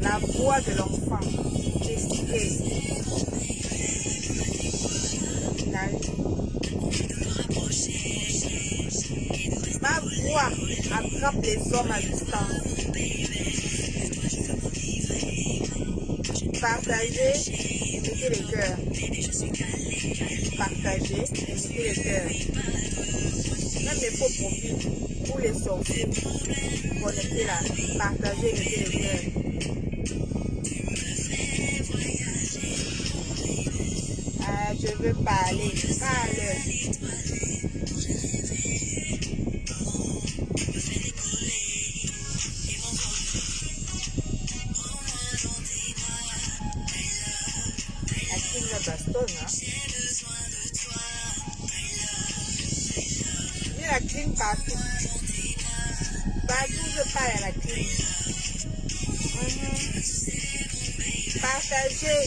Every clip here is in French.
la voix de l'enfant. Ma voix attrape les hommes à distance. Partagez et mettez les cœurs. Partagez et mettez les cœurs. Même les faux profils pour les sorciers. Connectez là. Partagez et mettez les cœurs. Ah, je veux parler. Parle. Baston, hein? Il y a la clim partout. Partout je parle à la clim. Partagez.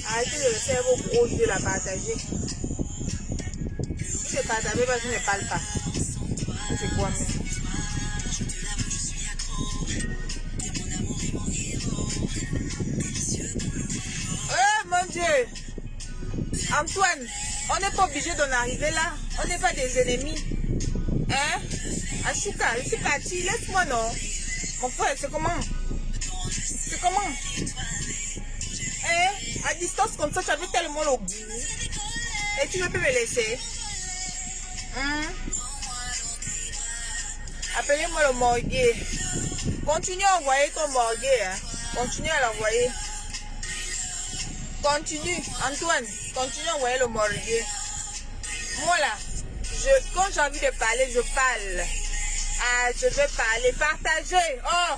Arrêtez de laisser vos gros yeux la partager. Si je partage pas, je ne parle pas. C'est quoi même? Dieu. Antoine, on n'est pas obligé d'en arriver là. On n'est pas des ennemis. Hein? Ashuka, je suis parti. Laisse-moi, non? Mon frère, c'est comment? C'est comment? Hein? À distance comme ça, tu avais tellement le goût. Et tu ne peux me laisser? Appelez-moi le morguet. Continue à envoyer ton morguet. Hein? Continue à l'envoyer. Continue, Antoine, continue à envoyer le morguet. Moi là, quand j'ai envie de parler, je parle. Ah, je veux parler, partager. Oh!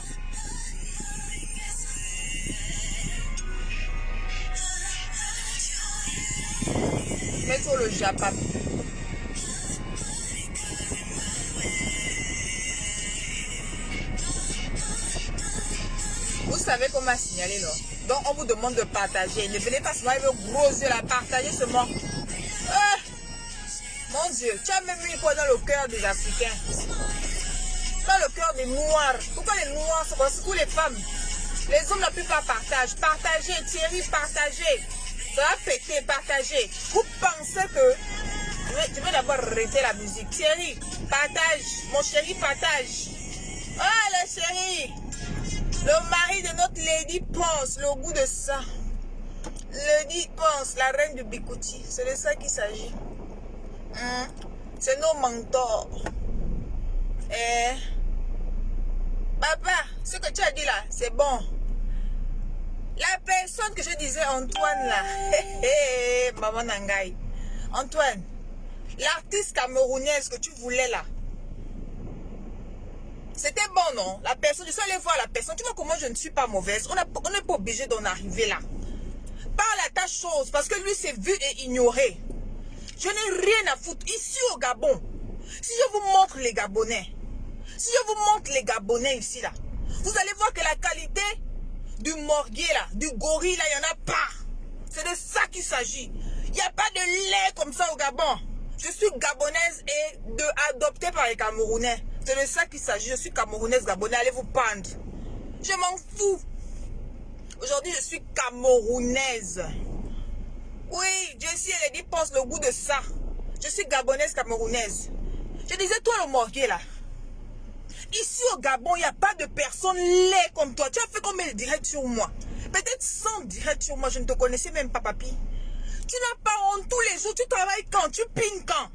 Mets sur le japap. Vous savez comment signaler, non? Donc on vous demande de partager. Ne venez pas seulement avec vos gros yeux là, partager seulement. Ah, mon Dieu, tu as même mis quoi dans le cœur des Africains? Dans le cœur des Noirs. Pourquoi les Noirs sont surtout les femmes? Les hommes la plupart partagent. Partagez, Thierry, partagez. Ça va péter, partagez. Vous pensez que... Je vais d'abord arrêter la musique. Thierry, partage. Mon chéri, partage. Ah, la chérie. Le mari de notre Lady pense le goût de ça. Lady pense, la reine du Bikouti. C'est de ça qu'il s'agit. C'est nos mentors. Papa, ce que tu as dit là, c'est bon. La personne que je disais, Antoine là. Maman Nangaï. Antoine, l'artiste camerounaise que tu voulais là. C'était bon, non? La personne, je suis allée voir la personne. Tu vois comment je ne suis pas mauvaise. On n'est pas obligé d'en arriver là. Parle à ta chose, parce que lui s'est vu et ignoré. Je n'ai rien à foutre. Ici au Gabon, si je vous montre les Gabonais, ici là, vous allez voir que la qualité du morguet là, du gorille là, il n'y en a pas. C'est de ça qu'il s'agit. Il n'y a pas de lait comme ça au Gabon. Je suis gabonaise et adoptée par les Camerounais. C'est de ça qu'il s'agit. Je suis camerounaise, gabonais. Allez vous pendre. Je m'en fous. Aujourd'hui, je suis camerounaise. Oui, Jessie, elle dit, pense le goût de ça. Je suis gabonaise, camerounaise. Je disais, toi, le morguet, là. Ici, au Gabon, il n'y a pas de personne laid comme toi. Tu as fait combien de directs sur moi? Peut-être 100 directs sur moi. Je ne te connaissais même pas, papy. Tu n'as pas honte tous les jours. Tu travailles quand? Tu pines quand?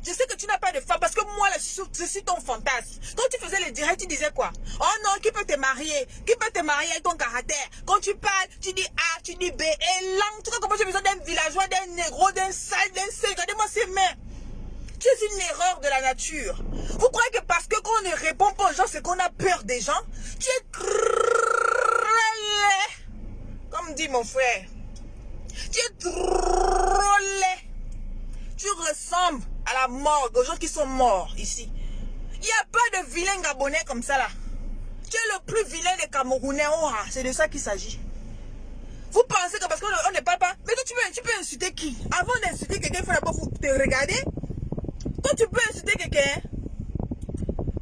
Je sais que tu n'as pas de femme parce que moi, là, je suis ton fantasme. Quand tu faisais les directs, tu disais quoi? Oh non, qui peut te marier? Qui peut te marier avec ton caractère? Quand tu parles, tu dis A, tu dis B. Et langue, tu vois comment j'ai besoin d'un villageois, d'un négro, d'un sale, d'un C. Regardez-moi ses mains. Tu es une erreur de la nature. Vous croyez que parce que quand on ne répond pas aux gens, c'est qu'on a peur des gens? Tu es... Comme dit mon frère. Tu es trop laid. Tu ressembles à la mort, aux gens qui sont morts ici. Il n'y a pas de vilain gabonais comme ça là. Tu es le plus vilain des Camerounais. Oh, c'est de ça qu'il s'agit. Vous pensez que parce qu'on ne parle pas... Mais toi, tu peux insulter qui? Avant d'insulter quelqu'un, il faut d'abord te regarder. Toi, tu peux insulter quelqu'un.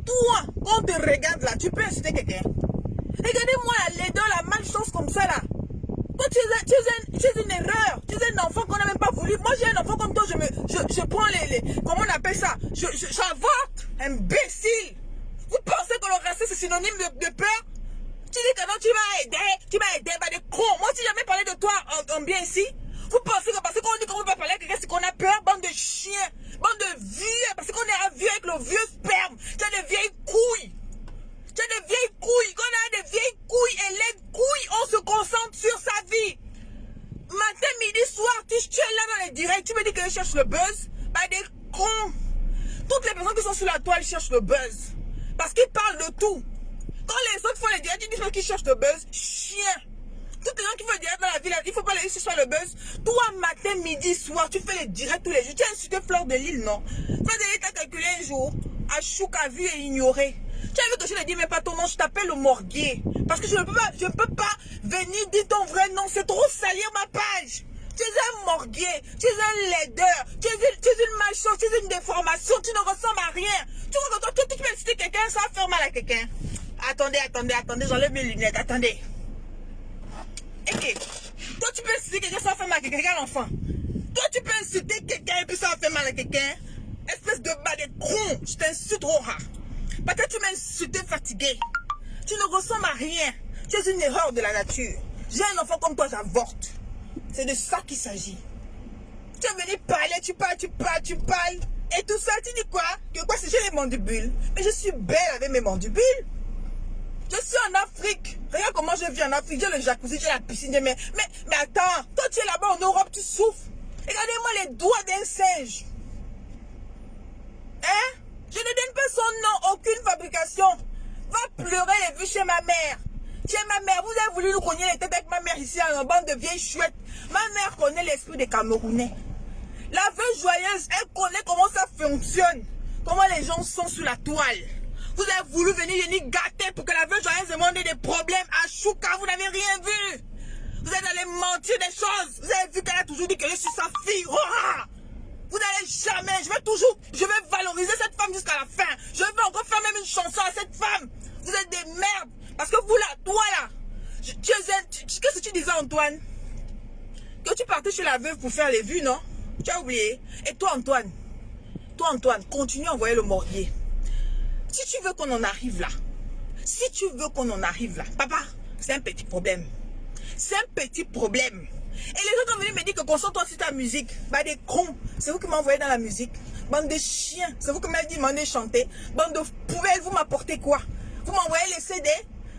toi, quand on te regarde là, tu peux insulter quelqu'un. Regardez-moi la laideur, la malchance comme ça là. Toi, tu es une erreur. Tu es un enfant qu'on n'a même pas voulu. Moi, j'ai un enfant comme toi, je prends comment on appelle ça? J'avorte. Imbécile. Vous pensez que le racisme c'est synonyme de peur? Tu dis que non, tu m'as aidé, bah des cons. Moi, si jamais parlé de toi en bien ici, vous pensez que parce qu'on dit qu'on ne peut pas parler à quelqu'un, c'est qu'on a peur, bande de chiens, bande de vieux, parce qu'on est un vieux avec le vieux sperme. Tu as des vieilles couilles. Tu as des vieilles couilles. Quand on a des vieilles couilles et les couilles, on se concentre sur sa vie. Matin, midi, soir, tu es là dans les directs, tu me dis que je cherche le buzz. Bah des cons. Toutes les personnes qui sont sur la toile cherchent le buzz. Parce qu'ils parlent de tout. Quand les autres font les directs, ils disent qu'ils cherchent le buzz. Chien. Toutes les gens qui font les directs dans la ville, il ne faut pas les chercher le buzz. Toi, matin, midi, soir, tu fais les directs tous les jours. Tu as insulté Fleur de Lille, non? Fleur de Lille t'a calculé un jour. Achouk a vu et ignoré. Tu as vu que je ne dis même pas ton nom, je t'appelle le morguier. Parce que je ne peux pas venir dire ton vrai nom. C'est trop salir ma page. Tu es un morguier, tu es un laideur, tu es une malchance, tu es une déformation, tu ne ressembles à rien. Tu vois que toi, tu peux insulter quelqu'un, ça va faire mal à quelqu'un. Attendez, j'enlève mes lunettes, attendez. Ok, toi tu peux insulter quelqu'un, ça va faire mal à quelqu'un, regarde l'enfant. Toi tu peux insulter quelqu'un et puis ça va faire mal à quelqu'un. Espèce de bas de con, je t'insulte trop rare. Parce que tu m'as insulté fatigué. Tu ne ressembles à rien. Tu es une erreur de la nature. J'ai un enfant comme toi, j'avorte. C'est de ça qu'il s'agit. Tu es venu parler, tu parles. Et tout ça, tu dis quoi? Que quoi, c'est j'ai les mandibules. Mais je suis belle avec mes mandibules. Je suis en Afrique. Regarde comment je vis en Afrique. J'ai le jacuzzi, j'ai la piscine. Mais attends, toi tu es là-bas en Europe, tu souffres. Regardez-moi les doigts d'un singe. Hein? Je ne donne pas son nom, aucune fabrication. Va pleurer les vues chez ma mère. Chez ma mère, vous avez voulu nous connaître les têtes avec ma mère ici en bande de vieilles chouettes. Ma mère connaît l'esprit des Camerounais. La veuve joyeuse, elle connaît comment ça fonctionne. Comment les gens sont sous la toile. Vous avez voulu venir gâter pour que la veuve joyeuse demande des problèmes à Chouka. Vous n'avez rien vu. Vous êtes allé mentir des choses. Vous avez vu qu'elle a toujours dit que je suis sa fille. Oh, vous n'allez jamais. Je vais valoriser cette femme jusqu'à la fin. Je vais encore faire même une chanson à cette femme. Vous êtes des merdes. Parce que vous là, toi là, qu'est-ce que tu disais Antoine? Que tu partais chez la veuve pour faire les vues, non? Tu as oublié. Et toi Antoine, continue à envoyer le morguier. Si tu veux qu'on en arrive là, papa, c'est un petit problème. C'est un petit problème. Et les autres sont venus me dire que concentre-toi sur ta musique. Bah des cons, c'est vous qui m'envoyez dans la musique. Bande de chiens, c'est vous qui m'avez dit de chanter. Bande de poubelles, vous m'apportez quoi? Vous m'envoyez les CD?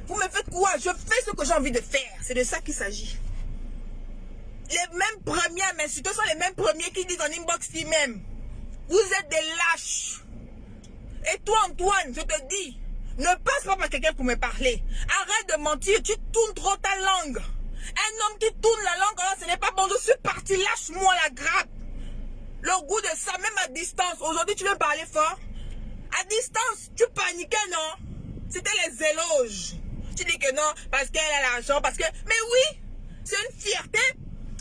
Vous me faites quoi? Je fais ce que j'ai envie de faire. C'est de ça qu'il s'agit. Les mêmes premiers à m'insulter sont les mêmes premiers qui disent en inbox qu'ils m'aiment. Vous êtes des lâches. Et toi Antoine, je te dis, ne passe pas par quelqu'un pour me parler. Arrête de mentir, tu tournes trop ta langue. Un homme qui tourne la langue, alors ce n'est pas bon. Je suis parti, lâche-moi la grappe. Le goût de ça, même à distance. Aujourd'hui, tu veux parler fort? À distance, tu paniquais, non? C'était les éloges. Tu dis que non, parce qu'elle a l'argent, parce que... Mais oui, c'est une fierté.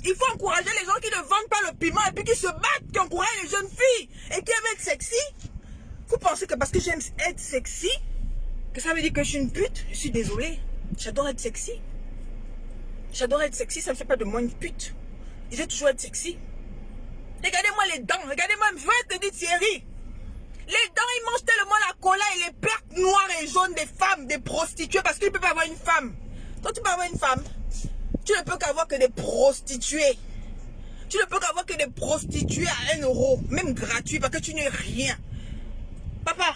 Il faut encourager les gens qui ne vendent pas le piment et puis qui se battent, qui encouragent les jeunes filles et qui aiment être sexy. Vous pensez que parce que j'aime être sexy, que ça veut dire que je suis une pute? Je suis désolée. J'adore être sexy. J'adore être sexy, ça ne fait pas de moi une pute. Je vais toujours être sexy. Regardez-moi les dents, regardez-moi, je vais te dire Thierry. Les dents, ils mangent tellement la cola et les pertes noires et jaunes des femmes, des prostituées, parce qu'ils ne peuvent pas avoir une femme. Toi, tu peux avoir une femme. Tu ne peux qu'avoir que des prostituées. Tu ne peux qu'avoir que des prostituées à 1 euro, même gratuit, parce que tu n'es rien. Papa,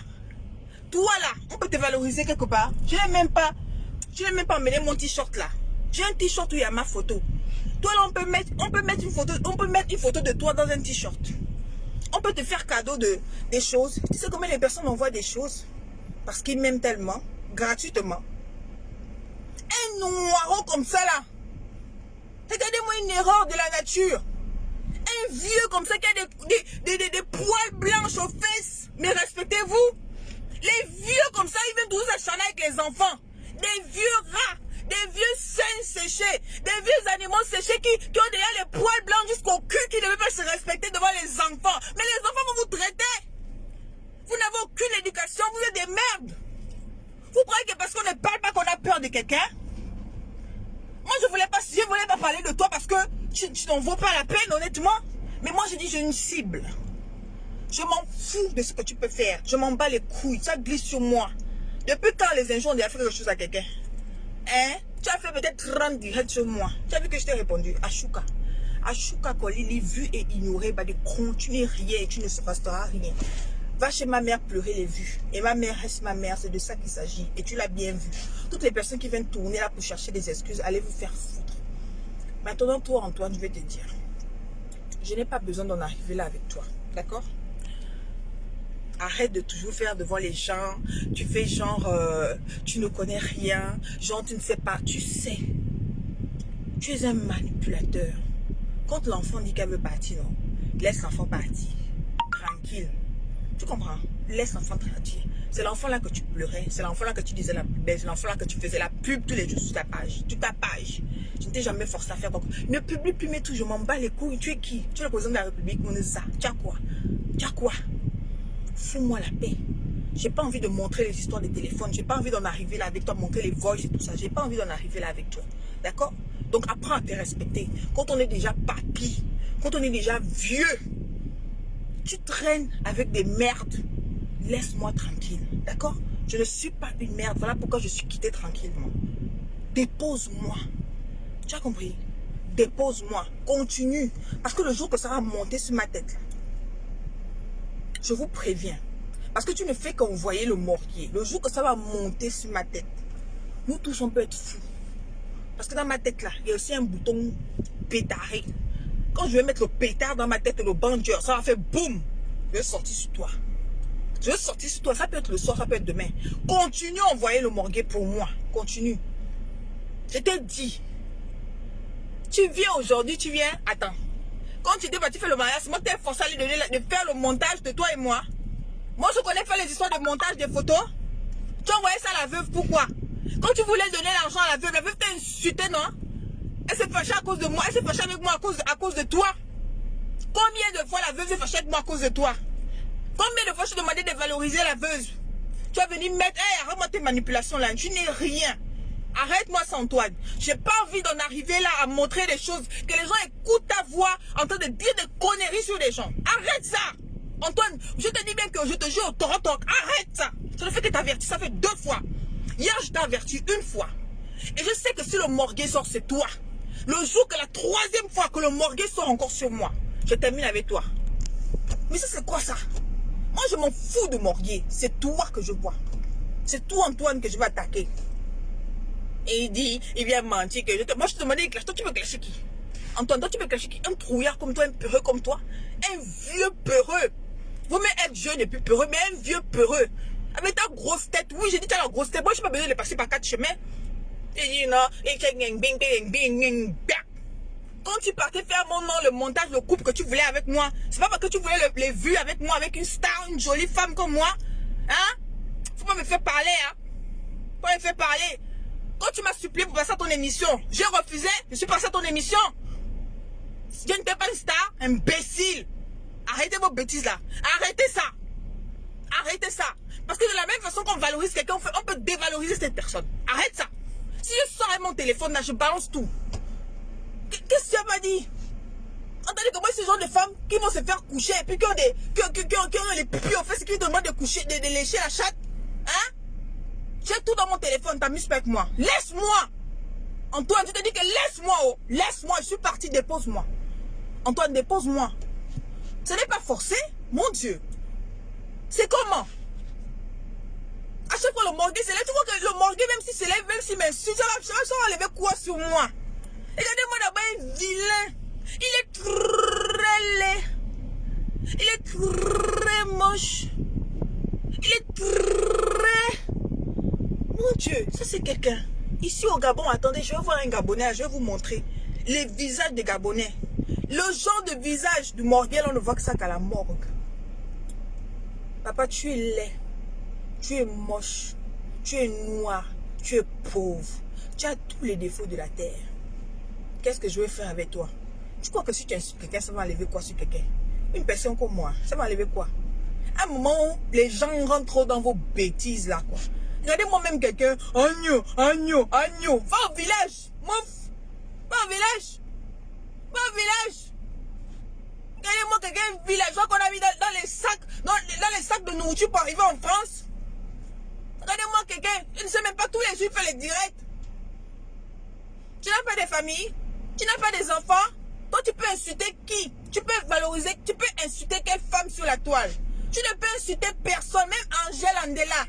toi là, on peut te valoriser quelque part. Je n'ai même pas emmené mon t-shirt là. J'ai un t-shirt où il y a ma photo. Toi là, on peut mettre une photo de toi dans un t-shirt. On peut te faire cadeau des choses. Tu sais combien les personnes envoient des choses? Parce qu'ils m'aiment tellement, gratuitement. Un noiron comme ça là. Regardez-moi une erreur de la nature. Un vieux comme ça qui a des poils blanches aux fesses. Mais respectez-vous. Les vieux comme ça, ils viennent toujours s'acharner avec les enfants. Des vieux rats, des vieux seins séchés, des vieux animaux séchés qui ont déjà les poils blancs jusqu'au cul, qui ne veulent pas se respecter devant les enfants. Mais les enfants vont vous traiter. Vous n'avez aucune éducation, vous êtes des merdes. Vous croyez que parce qu'on ne parle pas qu'on a peur de quelqu'un? Moi, je voulais pas parler de toi parce que tu n'en vaux pas la peine, honnêtement. Mais moi, je dis, j'ai une cible. Je m'en fous de ce que tu peux faire. Je m'en bats les couilles. Ça glisse sur moi. Depuis quand les injures ont déjà fait quelque chose à quelqu'un? Hein? Tu as fait peut-être 30 directs sur moi. Tu as vu que je t'ai répondu. Ashuka. Ashuka Kolili, vu et ignoré, bah, de continuer rien et tu ne resteras rien. Va chez ma mère pleurer les vues. Et ma mère reste ma mère, c'est de ça qu'il s'agit. Et tu l'as bien vu. Toutes les personnes qui viennent tourner là pour chercher des excuses, allez vous faire foutre. Maintenant, toi, Antoine, je vais te dire. Je n'ai pas besoin d'en arriver là avec toi. D'accord? Arrête de toujours faire devant les gens. Tu fais genre, tu ne connais rien. Genre, tu ne sais pas. Tu sais. Tu es un manipulateur. Quand l'enfant dit qu'elle veut partir, non, laisse l'enfant partir. Tranquille. Tu comprends? Laisse l'enfant tranquille. C'est l'enfant là que tu pleurais. C'est l'enfant là que tu disais la plus belle. C'est l'enfant là que tu faisais la pub tous les jours sur ta page. Sur ta page. Je ne t'ai jamais forcé à faire quoi. Ne publie plus mes trucs. Je m'en bats les couilles. Tu es qui? Tu es le président de la République. On est ça. Tu as quoi? Tu as quoi? Fous-moi la paix. J'ai pas envie de montrer les histoires des téléphones. J'ai pas envie d'en arriver là avec toi, montrer les voices et tout ça. J'ai pas envie d'en arriver là avec toi. D'accord? Donc apprends à te respecter. Quand on est déjà papy, quand on est déjà vieux, tu traînes avec des merdes. Laisse-moi tranquille. D'accord? Je ne suis pas une merde. Voilà pourquoi je suis quitté tranquillement. Dépose-moi. Tu as compris? Dépose-moi. Continue. Parce que le jour que ça va monter sur ma tête, je vous préviens. Parce que tu ne fais qu'envoyer le mortier. Le jour que ça va monter sur ma tête, nous tous on peut être fous. Parce que dans ma tête là, il y a aussi un bouton pétaré. Quand je vais mettre le pétard dans ma tête et le bandeur, ça va faire boum. Je vais sortir sur toi. Je vais sortir sur toi. Ça peut être le soir, ça peut être demain. Continue à envoyer le mortier pour moi. Continue. Je t'ai dit. Tu viens aujourd'hui, tu viens. Attends. Quand tu dis, bah, tu fais le mariage, c'est moi qui t'ai forcé à lui donner de faire le montage de toi et moi. Moi, je connais faire les histoires de montage des photos. Tu as envoyé ça à la veuve, pourquoi? Quand tu voulais donner l'argent à la veuve t'a insulté, non? Elle s'est fâchée à cause de moi, elle s'est fâchée avec moi à cause de toi. Combien de fois la veuve s'est fâchée avec moi à cause de toi? Combien de fois je te demandais de valoriser la veuve? Tu as venu mettre, hey, arrête-moi tes manipulations là, tu n'es rien. Arrête-moi ça, Antoine. J'ai pas envie d'en arriver là à montrer des choses, que les gens écoutent ta voix en train de dire des conneries sur les gens. Arrête ça. Antoine, je te dis bien que je te jure au torotok. Arrête ça. Ça ne fait que t'avertir, ça fait 2 fois. Hier, je t'ai averti 1 fois. Et je sais que si le morguet sort, c'est toi. Le jour que la 3e fois que le morguet sort encore sur moi, je termine avec toi. Mais ça, c'est quoi ça? Moi, je m'en fous de morguet. C'est toi que je vois. C'est toi, Antoine, que je vais attaquer. Et il dit, il vient mentir que moi je te demandais de clasher. Toi tu peux clasher qui? Antoine, toi tu peux clasher qui? Un trouillard comme toi, un peureux comme toi? Un vieux peureux. Vous même être jeune et plus peureux, mais un vieux peureux. Avec ta grosse tête. Oui, j'ai dit tu as la grosse tête. Moi je n'ai pas besoin de passer par 4 chemins. Et dit non. Quand tu partais faire mon nom, le montage, le couple que tu voulais avec moi, c'est pas parce que tu voulais les vues avec moi, avec une star, une jolie femme comme moi. Hein? Faut pas me faire parler, hein? Faut pas me faire parler. Quand tu m'as supplié pour passer à ton émission, j'ai refusé, je suis passé à ton émission. Je n'étais pas une star, imbécile. Arrêtez vos bêtises là. Arrêtez ça. Arrêtez ça. Parce que de la même façon qu'on valorise quelqu'un, on peut dévaloriser cette personne. Arrête ça. Si je sors avec mon téléphone là, je balance tout. Qu'est-ce que tu m'as dit? Entendez que moi, ce genre de femmes qui vont se faire coucher et puis qui ont les pupilles au fait, qui demandent de coucher, de lécher la chatte. Hein? J'ai tout dans mon téléphone, t'amuses pas avec moi. Laisse-moi. Antoine, je te dis que laisse-moi, oh. Laisse-moi, je suis parti, dépose-moi. Antoine, dépose-moi. Ce n'est pas forcé, mon Dieu. C'est comment? À chaque fois, le morguet c'est là. Tu vois que le morguet, même s'il se lève, même s'il m'insulte, ça va enlever quoi sur moi? Regardez-moi d'abord, un vilain. Il est très laid. Il est très moche. Il est très... Mon Dieu, ça c'est quelqu'un. Ici au Gabon, attendez, je vais voir un Gabonais, je vais vous montrer les visages des Gabonais. Le genre de visage du morguet, on ne voit que ça qu'à la morgue. Papa, tu es laid. Tu es moche. Tu es noir. Tu es pauvre. Tu as tous les défauts de la terre. Qu'est-ce que je vais faire avec toi? Tu crois que si tu insultes quelqu'un, ça va enlever quoi sur quelqu'un? Une personne comme moi, ça va enlever quoi? un moment où les gens rentrent trop dans vos bêtises là quoi. Regardez-moi même quelqu'un, agneau, agneau, agneau. Va au village, mouf. Va au village. Va au village. Regardez-moi quelqu'un villageois qu'on a mis dans les sacs, dans les sacs de nourriture pour arriver en France. Regardez-moi quelqu'un, je ne sais même pas tous les jours faire les directs. Tu n'as pas de famille, tu n'as pas des enfants. Toi tu peux insulter qui? Tu peux valoriser, tu peux insulter quelle femme sur la toile? Tu ne peux insulter personne, même Angèle Andela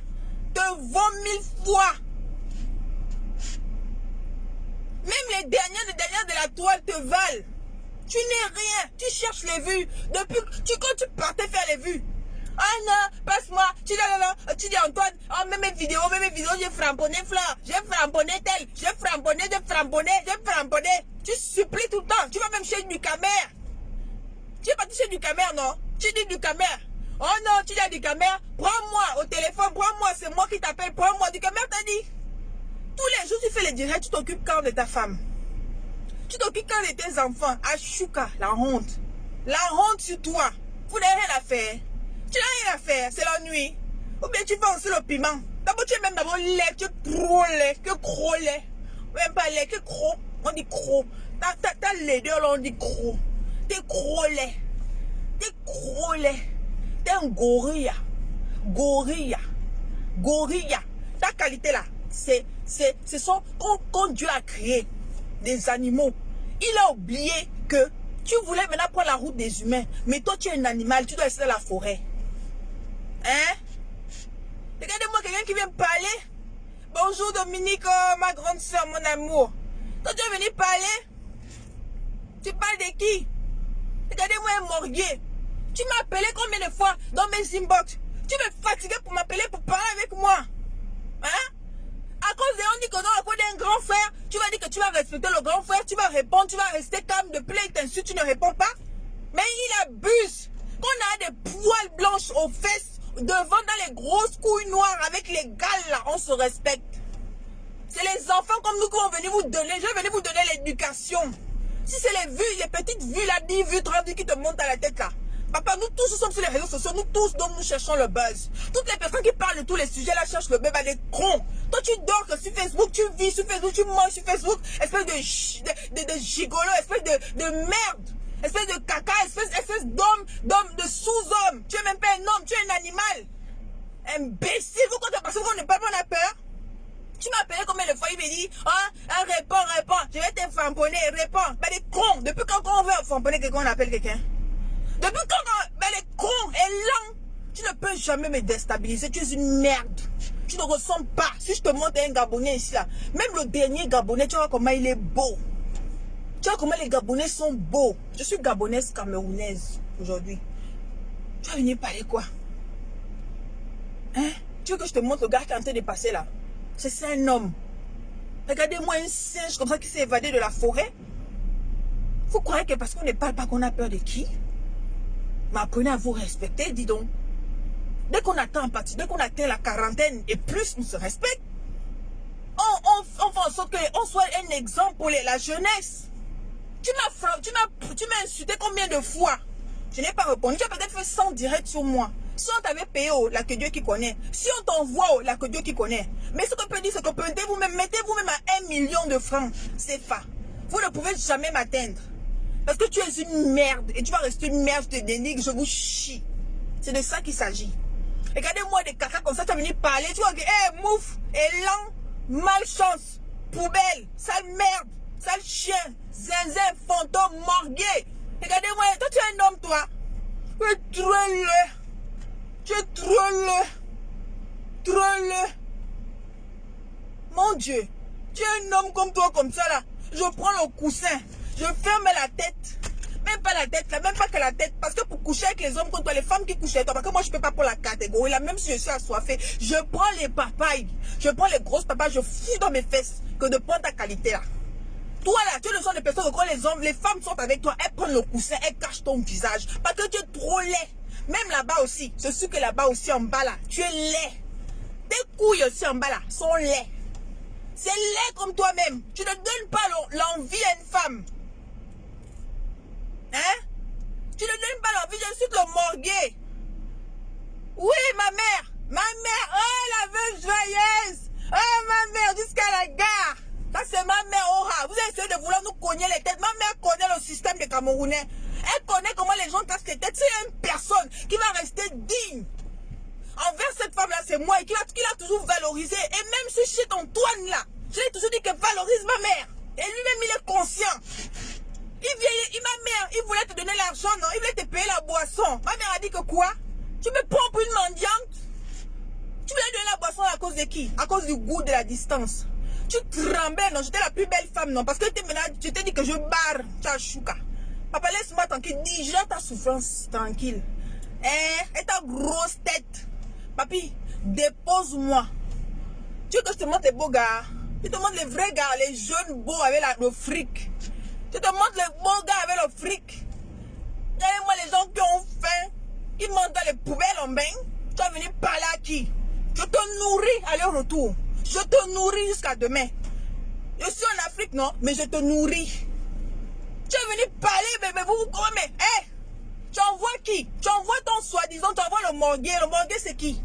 te vaut 1000 fois. Même les dernières de la toile te valent. Tu n'es rien, tu cherches les vues. Depuis quand tu partais faire les vues. Ah non, passe-moi, tu dis Antoine, oh, même mes vidéos, j'ai framponné Fleur, j'ai framponné tel, j'ai framponné. Tu supplies tout le temps, tu vas même chez du Camer. Tu es parti chez du Camer, non? Tu dis du Camer. Oh non, tu dis du Camer, prends-moi au téléphone, prends-moi, c'est moi qui t'appelle, prends-moi du Camer, t'as dit. Tous les jours, tu fais les directs, tu t'occupes quand de ta femme? Tu t'occupes quand de tes enfants? Achouka, la honte. La honte sur toi. Vous n'avez rien à faire. Tu n'as rien à faire, c'est l'ennui. Ou bien tu fais aussi le piment. D'abord, tu es même d'abord laid, tu es trop laid, que gros laid. Même pas laid, que gros. On dit gros. T'as laideur, là, on dit gros. T'es gros laid. T'es gros laid. T'es un gorilla. Gorilla. Gorilla. Ta qualité là, ce sont quand Dieu a créé des animaux. Il a oublié que tu voulais maintenant prendre la route des humains. Mais toi, tu es un animal, tu dois rester dans la forêt. Hein? Regardez-moi quelqu'un qui vient parler. Bonjour Dominique, ma grande soeur, mon amour. Toi, tu es venu parler. Tu parles de qui? Regardez-moi un morguier. Tu m'as appelé combien de fois dans mes inbox? Tu me fatigues pour m'appeler, pour parler avec moi. Hein? À cause de on dit que non, à cause d'un grand frère, tu vas dire que tu vas respecter le grand frère, tu vas répondre, tu vas rester calme, de plaît, t'insulte, tu ne réponds pas. Mais il abuse. Qu'on a des poils blanches aux fesses, devant dans les grosses couilles noires avec les gales là, on se respecte. C'est les enfants comme nous qui vont venir vous donner, je vais venir vous donner l'éducation. Si c'est les vues, les petites vues là, 10 vues, 30 vues qui te montent à la tête là. Papa, nous tous sommes sur les réseaux sociaux, nous tous donc nous cherchons le buzz. Toutes les personnes qui parlent de tous les sujets là cherchent le buzz, des cons. Toi tu dors que sur Facebook, tu vis sur Facebook, tu manges sur Facebook, espèce de gigolo, espèce de merde, espèce de caca, espèce d'homme, de sous-homme. Tu es même pas un homme, tu es un animal. Imbécile, vous quand parce qu'on ne parle pas, on a peur. Tu m'as appelé combien de fois, il me dit, ah, réponds, je vais te famponner, réponds. Ben les cons, depuis quand on veut famponner quelqu'un, on appelle quelqu'un? Depuis quand ben les cons et lents, tu ne peux jamais me déstabiliser, tu es une merde. Tu ne ressembles pas. Si je te montre un Gabonais ici là, même le dernier Gabonais, tu vois comment il est beau. Tu vois comment les Gabonais sont beaux. Je suis Gabonaise camerounaise aujourd'hui. Tu vas venir parler quoi? Hein? Tu veux que je te montre le gars qui est en train de passer là? C'est un homme. Regardez-moi un singe comme ça qui s'est évadé de la forêt. Vous croyez que parce qu'on ne parle pas qu'on a peur de qui? Mais apprenez à vous respecter, dis donc. Dès qu'on atteint en partie, dès qu'on atteint la quarantaine et plus, on se respecte. On fait en sorte qu'on soit un exemple pour la jeunesse. Tu m'as insulté combien de fois? Je n'ai pas répondu. Tu as peut-être fait 100 directs sur moi. Si on t'avait payé, là que Dieu qui connaît. Si on t'envoie, là que Dieu qui connaît. Mais ce qu'on peut dire, c'est que mettez vous-même à 1 million de francs CFA. Vous ne pouvez jamais m'atteindre. Parce que tu es une merde. Et tu vas rester une merde, je te dénigre, je vous chie. C'est de ça qu'il s'agit. Regardez-moi des caca comme ça, tu vas venir parler. Tu vas dire, hé, mouf, élan, malchance, poubelle, sale merde, sale chien, zinzin, fantôme, morguer. Regardez-moi, toi tu es un homme, toi. Tu es trop laid. Tu es trop laid. Trop laid. Mon Dieu, tu es un homme comme toi, comme ça là. Je prends le coussin, je ferme la tête. Même pas la tête, là, même pas que la tête. Parce que pour coucher avec les hommes comme toi, les femmes qui couchent avec toi, parce que moi je peux pas pour la catégorie là, même si je suis assoiffée, je prends les papayes, je prends les grosses papayes, je fous dans mes fesses que de prendre ta qualité là. Toi là, tu es le genre de personne que quand les femmes sont avec toi, elles prennent le coussin, elles cachent ton visage. Parce que tu es trop laid. Même là-bas aussi, je suis que là-bas aussi en bas là, tu es laid. Tes couilles aussi en bas là sont laids. C'est laid comme toi-même. Tu ne donnes pas l'envie à une femme. Hein? Tu ne donnes pas l'envie, je suis le morguer. Oui, ma mère. Ma mère. Oh, la veuve joyeuse. Oh, ma mère, jusqu'à la gare. Ça, c'est ma mère. Oh, vous avez essayé de vouloir nous cogner les têtes. Ma mère connaît le système des Camerounais. Elle connaît comment les gens cassent les têtes. C'est une personne qui va rester digne envers cette femme-là, c'est moi, et qui l'a toujours valorisé. Et même ce shit Antoine là, je l'ai toujours dit que valorise ma mère. Et lui-même, il est conscient. Ma mère, il voulait te donner l'argent, non? Il voulait te payer la boisson. Ma mère a dit que quoi? Tu me prends pour une mendiante? Tu voulais donner la boisson à cause de qui? À cause du goût de la distance. Tu tremblais, non? J'étais la plus belle femme, non? Parce que tu t'es dit que je barre. Tu as chouka. Papa, laisse-moi tranquille. Digère ta souffrance tranquille. Et ta grosse tête. Papi, dépose-moi. Tu veux que je te montre les beaux gars? Je te montre les vrais gars, les jeunes beaux avec le fric. Je te montre les beaux gars avec le fric. Regardez-moi les gens qui ont faim, qui montent dans les poubelles en bain. Tu vas venir parler à qui? Je te nourris aller-retour. Je te nourris jusqu'à demain. Je suis en Afrique, non? Mais je te nourris. Tu vas venir parler, mais vous mais hé! Tu envoies qui? Tu envoies ton soi-disant, tu envoies le morguer. Le morguer, c'est qui?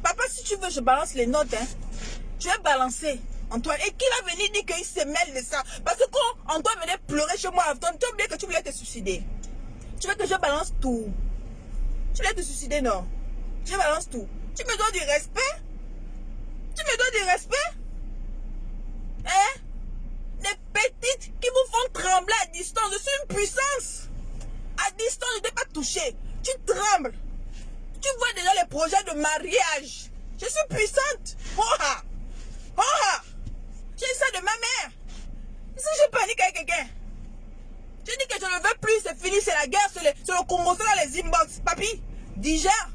Papa, si tu veux, je balance les notes, hein. Je vais balancer, Antoine. Et qui va venir dire qu'il se mêle de ça? Parce que quand Antoine venait pleurer chez moi, Antoine, tu as oublié que tu voulais te suicider. Tu veux que je balance tout? Tu voulais te suicider, non? Je balance tout. Tu me dois du respect? Tu me dois du respect? Hein? Des petites qui vous font trembler à distance. Je suis une puissance. À distance, je ne t'ai pas touché. Tu trembles. Tu vois déjà les projets de mariage. Je suis puissante. Oh ah! Oh ah! J'ai ça de ma mère. Si je panique avec quelqu'un, je dis que je ne veux plus, c'est fini, c'est la guerre, c'est le Congo, c'est dans les inbox. Papi, digère.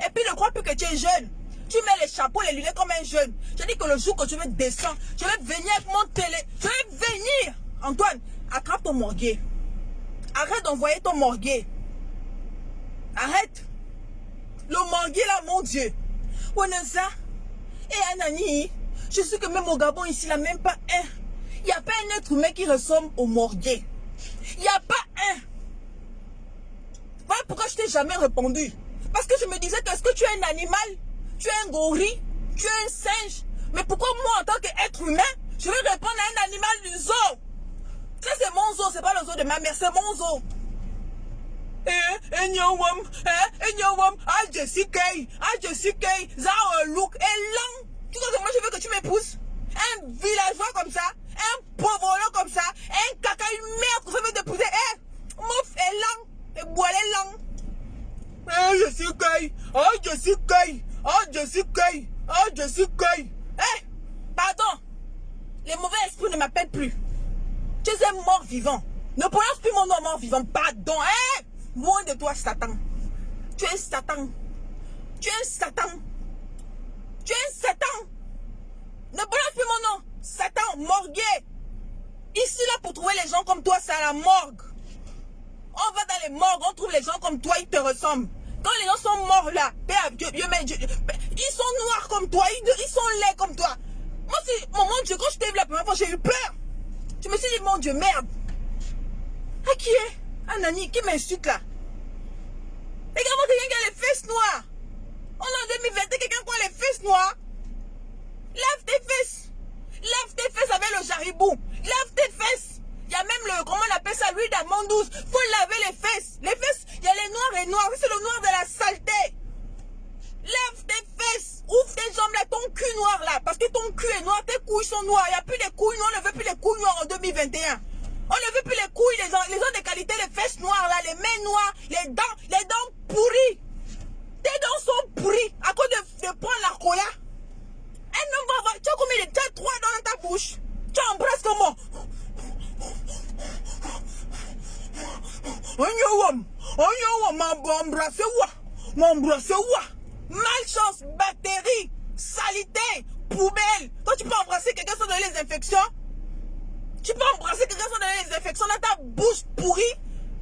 Et puis ne crois plus que tu es jeune. Tu mets les chapeaux, les lunettes comme un jeune. Je dis que le jour que tu veux descendre, je vais venir avec mon télé. Je vais venir. Antoine, attrape ton morguer. Arrête d'envoyer ton morguer. Arrête. Le morguer là, mon Dieu. Waneza et Anani, je sais que même au Gabon ici, il n'y a même pas un. Il n'y a pas un être humain qui ressemble au morguer. Il n'y a pas un. Voilà pourquoi je t'ai jamais répondu. Parce que je me disais, est-ce que tu es un animal? Tu es un gorille? Tu es un singe? Mais pourquoi moi, en tant qu'être humain, je vais répondre à un animal du zoo? Ça, c'est mon zoo, c'est pas le zoo de ma mère, c'est mon zoo. Look, tu vois que moi je veux que tu m'épouses? Un villageois comme ça, un pauvre comme ça, un caca, une merde que je veux t'épouser. Mouf et lang, et boile lang. Je suis gay, oh je suis gay, oh je suis gay, oh je suis gay. Pardon, les mauvais esprits ne m'appellent plus. Tu es un mort vivant. Ne prononce plus mon nom mort vivant, pardon. Loin de toi, Satan. Tu es Satan. Tu es Satan. Tu es Satan. Ne prononce plus mon nom. Satan, morguer. Ici, là, pour trouver les gens comme toi, c'est à la morgue. On va dans les morgues, on trouve les gens comme toi, ils te ressemblent. Quand les gens sont morts là, ils sont noirs comme toi, ils sont laids comme toi. Moi, mon Dieu, quand je t'ai vu la première fois, j'ai eu peur. Je me suis dit, mon Dieu, merde. Ah, qui est? Anani, qui m'insulte là? Regarde-moi quelqu'un qui a les fesses noires. On est en 2021, quelqu'un qui a les fesses noires. Lave tes fesses. Lave tes fesses avec le jaribou. Lave tes fesses. Il y a même le, comment on appelle ça, l'huile d'amande douce. Faut laver les fesses. Les fesses, il y a les noirs et noirs. C'est le noir de la saleté. Lave tes fesses. Ouvre tes jambes là, ton cul noir là. Parce que ton cul est noir, tes couilles sont noires. Il n'y a plus de couilles noires. On ne veut plus les couilles noires en 2021. On ne veut plus les couilles, les gens de qualité, les fesses noires là, les mains noires, les dents pourries. Tes dents sont pourries à cause de prendre la cola. Un homme va avoir, tu as combien de, tu as 3 dents dans ta bouche. Tu embrasses comment? Malchance, bactéries, saleté, poubelle. Toi tu peux embrasser quelqu'un sans donner les infections? Tu peux embrasser quelqu'un sans donner les infections dans ta bouche pourrie?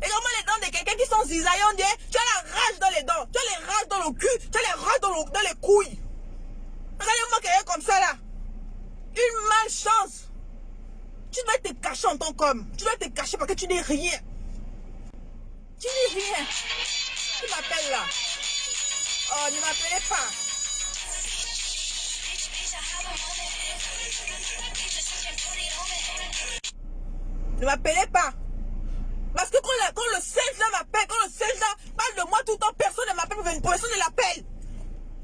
Et comment les dents de quelqu'un qui sont zizaillants, tu as la rage dans les dents, tu as les rages dans le cul, tu as les rages dans les couilles. Regardez-moi quelqu'un comme ça là. Une malchance. Tu dois te cacher en tant qu'homme. Tu dois te cacher parce que tu n'es rien. Tu n'es rien. Tu m'appelles là. Oh, ne m'appelez pas. Ne m'appelez pas. Parce que quand le Serge là m'appelle, quand le Serge là parle de moi tout le temps, personne ne m'appelle, personne ne l'appelle.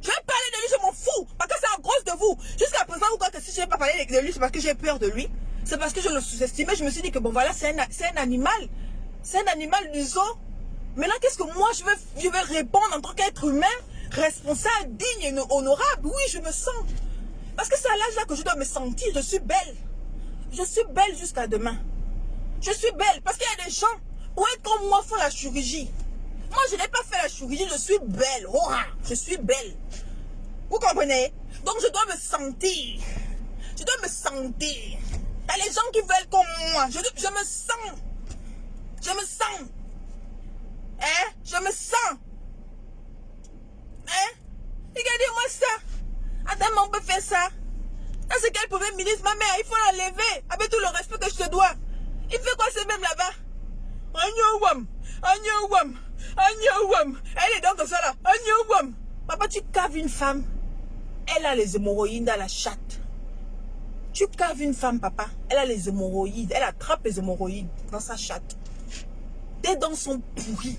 Je vais parler de lui, je m'en fous. Parce que c'est à cause de vous. Jusqu'à présent, vous croyez que si je n'ai pas parlé de lui, c'est parce que j'ai peur de lui. C'est parce que je le sous-estimais. Je me suis dit que bon voilà, c'est un animal. C'est un animal du zoo. Maintenant, qu'est-ce que moi je vais répondre en tant qu'être humain, responsable, digne et honorable? Oui, je me sens. Parce que c'est à l'âge là que je dois me sentir. Je suis belle. Je suis belle jusqu'à demain. Je suis belle. Parce qu'il y a des gens, pour être comme moi, font la chirurgie. Moi, je n'ai pas fait la chirurgie. Je suis belle. Oh, je suis belle. Vous comprenez? Donc, je dois me sentir. Je dois me sentir. Il y a les gens qui veulent comme moi. Je me sens. Je me sens. Hein? Je me sens. Hein? Regardez-moi ça. Attends, on peut faire ça. Ça, c'est quel premier ministre? Ma mère, il faut la lever. Avec tout le respect que je te dois. Il fait quoi, c'est même là-bas? Agnouam. Agnouam. Agnouam. Elle est dans comme ça là. Agnouam. Papa, tu caves une femme. Elle a les hémorroïdes dans la chatte. Tu caves une femme, papa. Elle a les hémorroïdes. Elle attrape les hémorroïdes dans sa chatte. Tes dents sont pourries.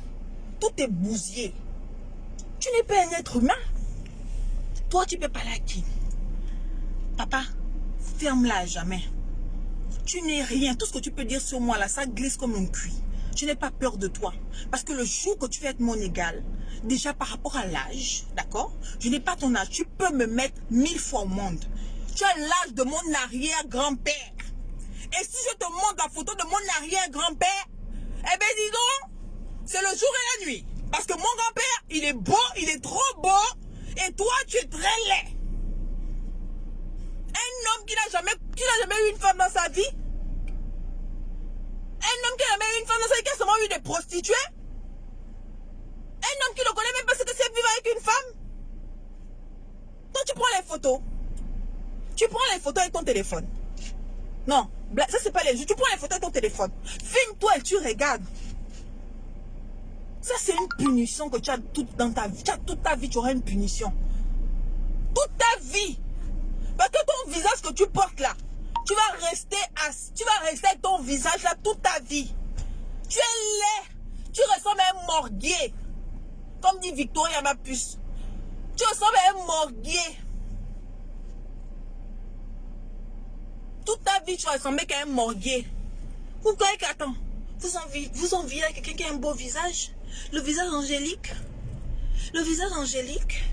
Tout est bousillé. Tu n'es pas un être humain. Toi, tu peux parler à qui? Papa, ferme-la à jamais. Tu n'es rien. Tout ce que tu peux dire sur moi, là, ça glisse comme un cuit. Je n'ai pas peur de toi. Parce que le jour que tu vas être mon égal, déjà par rapport à l'âge, d'accord? Je n'ai pas ton âge. Tu peux me mettre 1000 fois au monde. Tu as l'âge de mon arrière-grand-père. Et si je te montre la photo de mon arrière-grand-père, eh bien dis donc, c'est le jour et la nuit. Parce que mon grand-père, il est beau, il est trop beau. Et toi, tu es très laid. Un homme qui n'a jamais eu une femme dans sa vie. Un homme qui n'a jamais eu une femme dans sa vie, qui a seulement eu des prostituées. Un homme qui ne connaît même pas ce que c'est vivre avec une femme. Toi, tu prends les photos. Tu prends les photos avec ton téléphone. Non, ça c'est pas les jeux. Tu prends les photos avec ton téléphone. Filme-toi et tu regardes. Ça c'est une punition que tu as toute dans ta vie. Toute ta vie, tu auras une punition. Toute ta vie. Parce que ton visage que tu portes là, tu vas rester avec ton visage là toute ta vie. Tu es laid. Tu ressembles à un morguier. Comme dit Victoria, ma puce. Tu ressembles à un morguier. Toute ta vie, tu ressembles à un morguier. Vous croyez qu'attends, vous enviez à quelqu'un qui a un beau visage? Le visage angélique. Le visage angélique.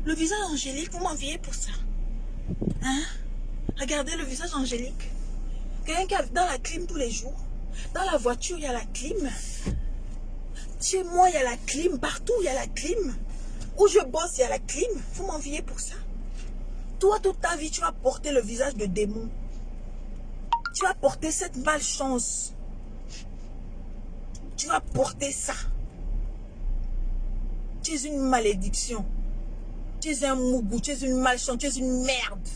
Le visage angélique, vous m'enviez pour ça. Hein? Regardez le visage angélique. Quelqu'un qui est dans la clim tous les jours. Dans la voiture, il y a la clim. Chez moi, il y a la clim. Partout, il y a la clim. Où je bosse, il y a la clim. Vous m'enviez pour ça. Toi, toute ta vie, tu vas porter le visage de démon. Tu vas porter cette malchance. Tu vas porter ça. Tu es une malédiction. Tu es un mougou, tu es une malchance, tu es une merde.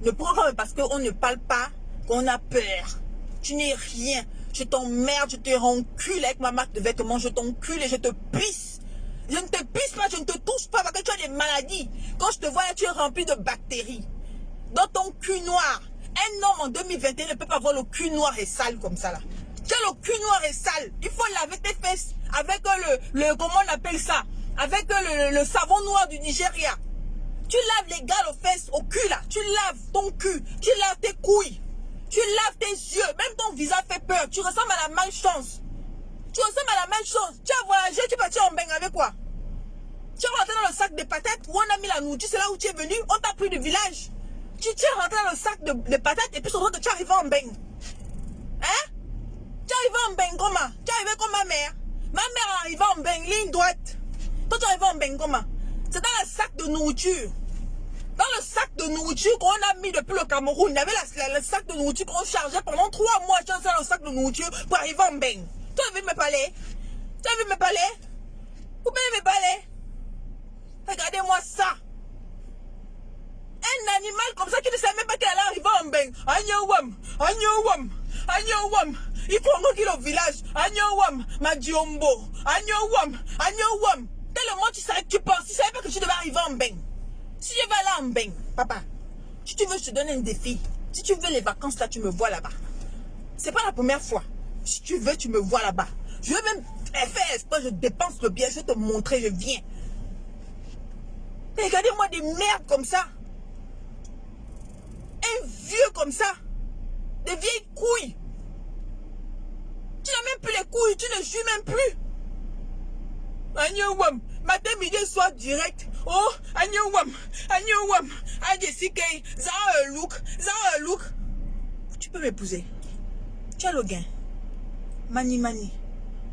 Ne prends pas parce qu'on ne parle pas qu'on a peur. Tu n'es rien. Je t'emmerde, je te rencule avec ma marque de vêtements, je t'encule et je te pisse. Je ne te pisse pas, je ne te touche pas parce que tu as des maladies. Quand je te vois là, tu es rempli de bactéries. Dans ton cul noir. Un homme en 2021 ne peut pas avoir le cul noir et sale comme ça là. Tu as le cul noir et sale. Il faut laver tes fesses avec comment on appelle ça? Avec le savon noir du Nigeria. Tu laves les gars aux fesses, au cul là. Tu laves ton cul. Tu laves tes couilles. Tu laves tes yeux. Même ton visage fait peur. Tu ressembles à la malchance. Tu ressembles à la malchance. Tu as voyagé, tu es parti en bain avec quoi? Tu es rentré dans le sac de patates où on a mis la nourriture. C'est là où tu es venu. On t'a pris du village. Tu es rentré dans le sac de patates et puis sur que tu es arrivé en bain. Hein? Tu es arrivé en bain comment? Tu es arrivé comme ma mère. Ma mère est arrivée en bain, ligne droite. Toi, tu es arrivé en bain comment? C'est dans le sac de nourriture. Dans le sac de nourriture qu'on a mis depuis le Cameroun. Il y avait le sac de nourriture qu'on chargeait pendant 3 mois. Tu as dans le sac de nourriture pour arriver en bain. Tu as vu me parler? Tu as vu me parler? Vous pouvez me parler? Regardez-moi ça. Un animal comme ça qui ne sait même pas qu'elle allait arriver en bain. Agnouam, agnouam, agnouam. Il faut encore qu'il au village. Agnouam, Madiombo. Agnouam, agnouam. Tel tellement tu savais que tu penses, tu savais pas que tu devais arriver en bain. Si je vais aller en bain, papa, si tu veux, je te donne un défi. Si tu veux les vacances, là, tu me vois là-bas. C'est pas la première fois. Si tu veux, tu me vois là-bas. Je veux même faire espoir, je dépense le bien, je vais te montrer, je viens. Mais regardez-moi des merdes comme ça. Un vieux comme ça. Des vieilles couilles. Tu n'as même plus les couilles, tu ne joues même plus. Agnewam, matin, midi, soir, direct. Oh, Agnewam, Jessica, ça a un look. Tu peux m'épouser. Tu as le gain. Mani.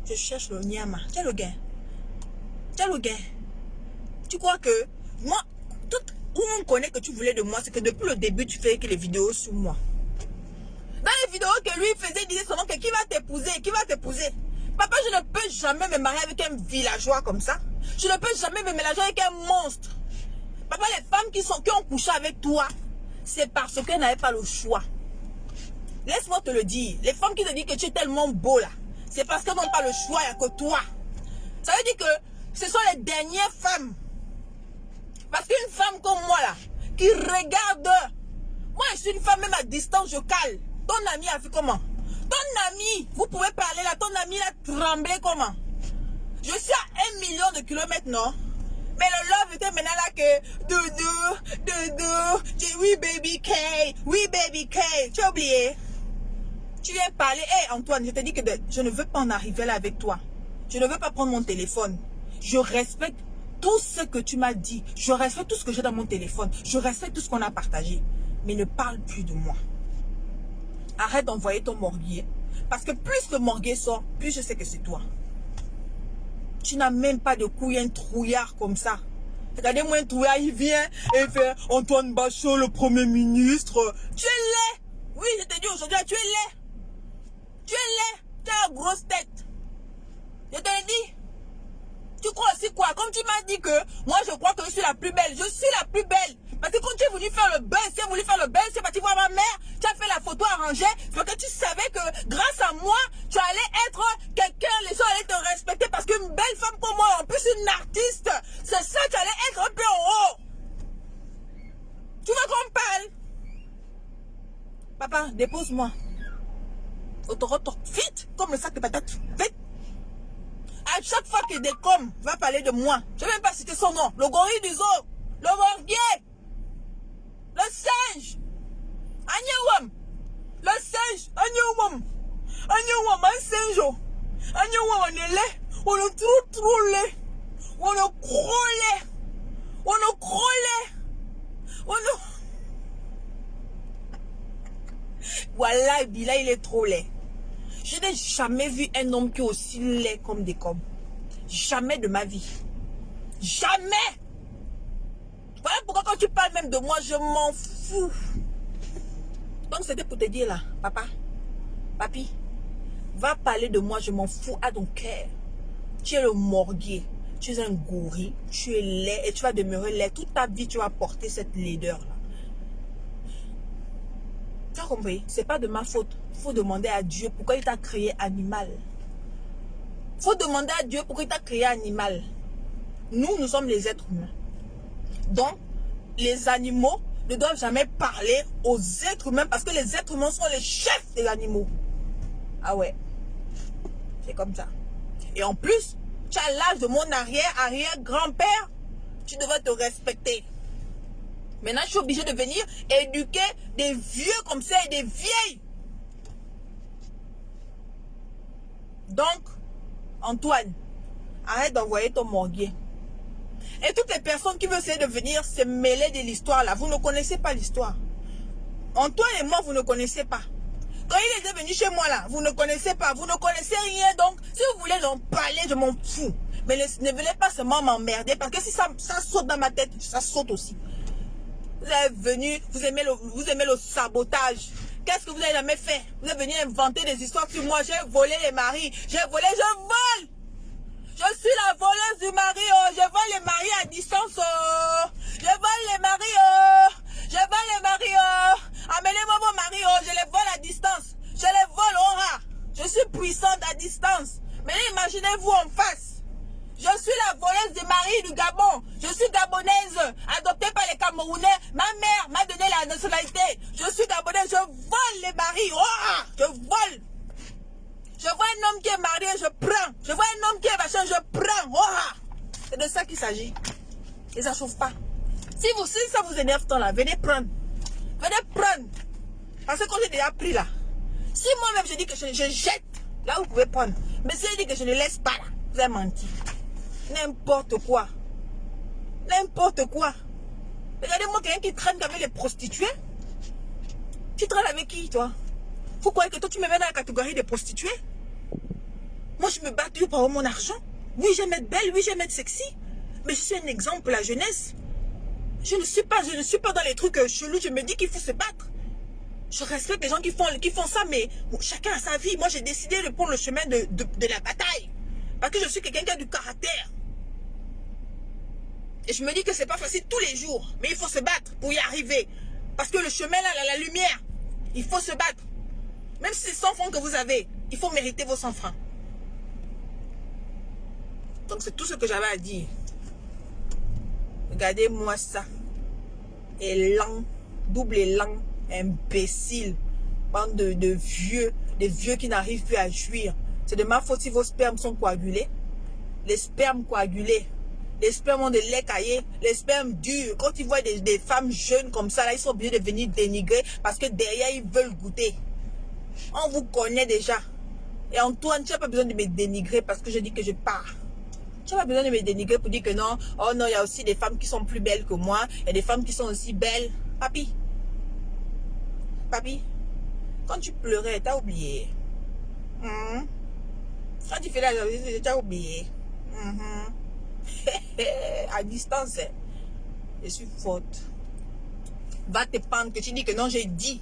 Je cherche le nyama. Tu as le gain. Tu crois que moi, tout où on connaît que tu voulais de moi, c'est que depuis le début, tu fais que les vidéos sur moi. Dans les vidéos que lui faisait, il disait seulement que qui va t'épouser. Papa, je ne peux jamais me marier avec un villageois comme ça. Je ne peux jamais me mélanger avec un monstre. Papa, les femmes qui ont couché avec toi, c'est parce qu'elles n'avaient pas le choix. Laisse-moi te le dire. Les femmes qui te disent que tu es tellement beau là, c'est parce qu'elles n'ont pas le choix, il n'y a que toi. Ça veut dire que ce sont les dernières femmes. Parce qu'une femme comme moi là, qui regarde, moi je suis une femme même à distance, je cale. Ton ami a fait comment? Ton ami, vous pouvez parler là, ton ami a tremblé comment? Je suis à 1 million de kilomètres, non? Mais le love était maintenant là que doudou, oui baby K, tu as oublié? Tu viens parler, hé Antoine, je te dis que je ne veux pas en arriver là avec toi. Je ne veux pas prendre mon téléphone. Je respecte tout ce que tu m'as dit. Je respecte tout ce que j'ai dans mon téléphone. Je respecte tout ce qu'on a partagé. Mais ne parle plus de moi. Arrête d'envoyer ton morguier. Parce que plus le morguier sort, plus je sais que c'est toi. Tu n'as même pas de couille, un trouillard comme ça. Regardez-moi un trouillard, il vient et fait Antoine Bachot, le Premier ministre. Tu es laid. Oui, je te dis aujourd'hui, tu es laid. Tu as la grosse tête. Je te l'ai dit. Tu crois aussi quoi? Comme tu m'as dit que moi je crois que je suis la plus belle. Je suis la plus belle. Parce que quand tu es venu faire le buzz, tu es parti voir ma mère, tu as fait la photo arrangée, parce que tu savais que grâce à moi, tu allais être quelqu'un, les gens allaient te respecter parce qu'une belle femme comme moi, en plus une artiste, c'est ça, tu allais être un peu en haut. Tu veux qu'on parle? Papa, dépose-moi. Faut te retourner vite, comme le sac de patates. Vite. À chaque fois qu'il décomme, va parler de moi. Je ne vais même pas citer son nom. Le gorille du zoo. Le morguier. Le singe. Agnewam. Le singe. Agnewam. Un singe. Agnewam, on est laid. On est trop laid. On est crôlé. Voilà, Bila, il est trop laid. Je n'ai jamais vu un homme qui est aussi laid comme Décom. Jamais de ma vie. Jamais. Voilà pourquoi quand tu parles même de moi, je m'en fous. Donc c'était pour te dire là, papa, papi, va parler de moi, je m'en fous à ton cœur. Tu es le morguier, tu es un gorille, tu es laid et tu vas demeurer laid. Toute ta vie, tu vas porter cette laideur là. Tu as compris? C'est pas de ma faute. Il faut demander à Dieu pourquoi il t'a créé animal. Il faut demander à Dieu pourquoi il t'a créé animal. Nous sommes les êtres humains. Donc, les animaux ne doivent jamais parler aux êtres humains parce que les êtres humains sont les chefs des animaux. Ah ouais. C'est comme ça. Et en plus, tu as l'âge de mon arrière-grand-père. Tu devrais te respecter. Maintenant, je suis obligée de venir éduquer des vieux comme ça et des vieilles. Donc, Antoine, arrête d'envoyer ton morguier. Et toutes les personnes qui veulent essayer de venir se mêler de l'histoire là, vous ne connaissez pas l'histoire. Antoine et moi, vous ne connaissez pas. Quand il était venu chez moi là, vous ne connaissez pas, vous ne connaissez rien. Donc, si vous voulez en parler, je m'en fous. Mais ne venez pas seulement m'emmerder parce que si ça saute dans ma tête, ça saute aussi. Vous êtes venu, vous aimez le sabotage. Qu'est-ce que vous avez jamais fait? Vous êtes venu inventer des histoires sur moi. J'ai volé les maris. J'ai volé, je vole. Je suis la voleuse du mari. Oh. Je vole les maris à distance. Oh. Je vole les maris. Oh. Je vole les maris. Oh. Amenez-moi vos maris. Oh. Je les vole à distance. Je les vole au rat. Je suis puissante à distance. Mais imaginez-vous en face. Je suis la voleuse du mari gabonaise, adoptée par les Camerounais. Ma mère m'a donné la nationalité. Je suis gabonaise, je vole les maris. Oh, je vole. Je vois un homme qui est marié, je prends. Je vois un homme qui est machin, je prends. Oh, c'est de ça qu'il s'agit. Et ça ne chauffe pas. Si ça vous énerve tant là, venez prendre. Venez prendre. Parce que quand j'ai déjà pris là, si moi-même je dis que je jette, là vous pouvez prendre. Mais si je dis que je ne laisse pas là, vous avez menti. N'importe quoi. N'importe quoi. Regardez-moi quelqu'un qui traîne avec les prostituées. Tu traînes avec qui, toi? Vous croyez que toi, tu me mets dans la catégorie des prostituées? Moi, je me bats toujours pour avoir mon argent. Oui, j'aime être belle, oui, j'aime être sexy. Mais je suis un exemple pour la jeunesse. Je ne suis pas dans les trucs chelous. Je me dis qu'il faut se battre. Je respecte les gens qui font ça, mais bon, chacun a sa vie. Moi, j'ai décidé de prendre le chemin de la bataille. Parce que je suis quelqu'un qui a du caractère. Et je me dis que c'est pas facile tous les jours. Mais il faut se battre pour y arriver. Parce que le chemin là, la lumière, il faut se battre. Même si c'est 100 francs que vous avez, il faut mériter vos 100 francs. Donc c'est tout ce que j'avais à dire. Regardez-moi ça. Élan, double élan, imbécile. Bande de vieux, des vieux qui n'arrivent plus à jouir. C'est de ma faute si vos spermes sont coagulés. Les spermes coagulés. Les spermes ont des laits caillés. Les spermes durs. Quand ils voient des femmes jeunes comme ça, là, ils sont obligés de venir dénigrer parce que derrière, ils veulent goûter. On vous connaît déjà. Et Antoine, tu n'as pas besoin de me dénigrer parce que je dis que je pars. Tu n'as pas besoin de me dénigrer pour dire que non. Oh non, il y a aussi des femmes qui sont plus belles que moi. Il y a des femmes qui sont aussi belles. Papi. Papi. Quand tu pleurais, t'as oublié. Quand tu fais la jalousie, t'as oublié. À distance, je suis forte. Va te pendre que tu dis que non, j'ai dit.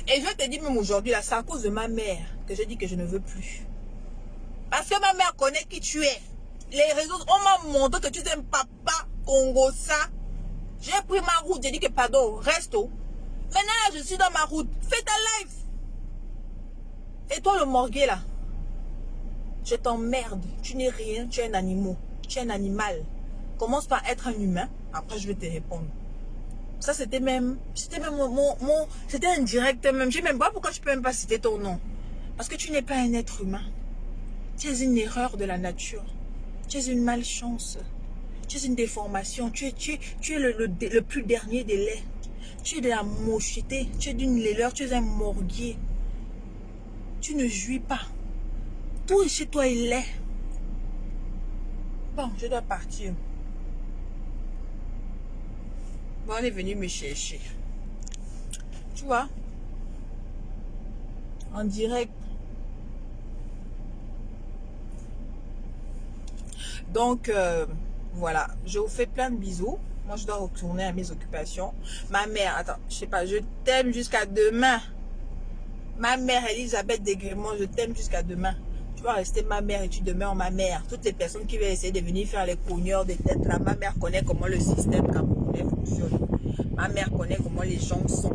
Et je te dis même aujourd'hui, là, c'est à cause de ma mère que je dis que je ne veux plus. Parce que ma mère connaît qui tu es. Les réseaux, on m'a montré que tu es un papa congossa. J'ai pris ma route, j'ai dit que pardon, reste. Maintenant, je suis dans ma route. Fais ta life. Et toi, le morgué, là, je t'emmerde. Tu n'es rien, tu es un animal. Tu es un animal. Commence par être un humain. Après, je vais te répondre. Ça, c'était même c'était indirect même. Je ne sais même pas pourquoi tu peux même pas citer ton nom. Parce que tu n'es pas un être humain. Tu es une erreur de la nature. Tu es une malchance. Tu es une déformation. Tu es le plus dernier des laits. Tu es de la mocheté. Tu es d'une laideur. Tu es un morguier. Tu ne jouis pas. Tout chez toi est laid. Bon, je dois partir. Bon, on est venu me chercher. Tu vois? En direct. Donc, voilà. Je vous fais plein de bisous. Moi, je dois retourner à mes occupations. Ma mère, attends, je sais pas, je t'aime jusqu'à demain. Ma mère, Elisabeth Desgrémont, je t'aime jusqu'à demain. Tu vas rester ma mère et tu demeures ma mère. Toutes les personnes qui veulent essayer de venir faire les cogneurs des têtes là, ma mère connaît comment le système camerounais fonctionne. Ma mère connaît comment les gens sont.